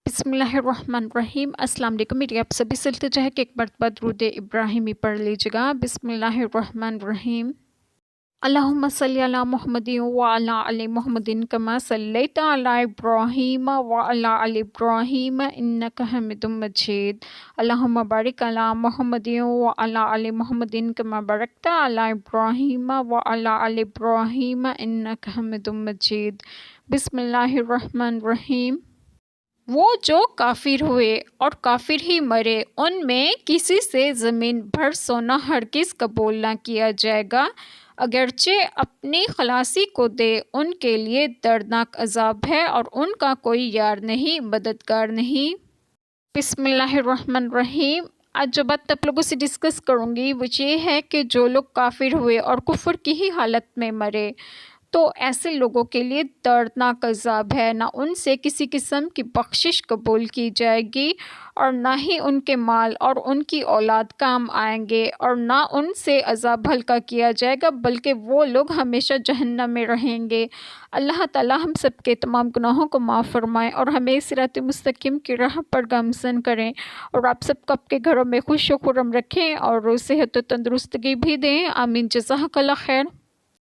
بسم اللہ الرحمن الرحیم۔ السلام علیکم، میری آپ سبھی سے التجا ہے کہ ایک مرتبہ درود ابراہیمی پڑھ لیجیے گا۔ بسم اللہ الرحمن الرحیم۔ اللہم صلی علی محمد وعلی آل محمد کما صلیت علی ابراہیم وعلی آل ابراہیم انک حمید مجید۔ اللہم بارک علی محمد وعلی آل محمد کما بارکت علی ابراہیم وعلی آل ابراہیم انک حمید مجید۔ بسم اللہ الرحمن الرحیم۔ وہ جو کافر ہوئے اور کافر ہی مرے، ان میں کسی سے زمین بھر سونا ہرگز قبول نہ کیا جائے گا، اگرچہ اپنی خلاصی کو دے۔ ان کے لیے دردناک عذاب ہے اور ان کا کوئی یار نہیں، مددگار نہیں۔ بسم اللہ الرحمن الرحیم۔ آج جو بات آپ لوگوں سے ڈسکس کروں گی وہ یہ ہے کہ جو لوگ کافر ہوئے اور کفر کی ہی حالت میں مرے تو ایسے لوگوں کے لیے دردناک عذاب ہے۔ نہ ان سے کسی قسم کی بخشش قبول کی جائے گی اور نہ ہی ان کے مال اور ان کی اولاد کام آئیں گے، اور نہ ان سے عذاب ہلکا کیا جائے گا، بلکہ وہ لوگ ہمیشہ جہنم میں رہیں گے۔ اللہ تعالی ہم سب کے تمام گناہوں کو معاف فرمائیں اور ہمیں صراط مستقیم کی راہ پر گامزن کریں، اور آپ سب کو آپ کے گھروں میں خوش و خرم رکھیں اور صحت و تندرستگی بھی دیں۔ آمین۔ جزاک اللہ خیر۔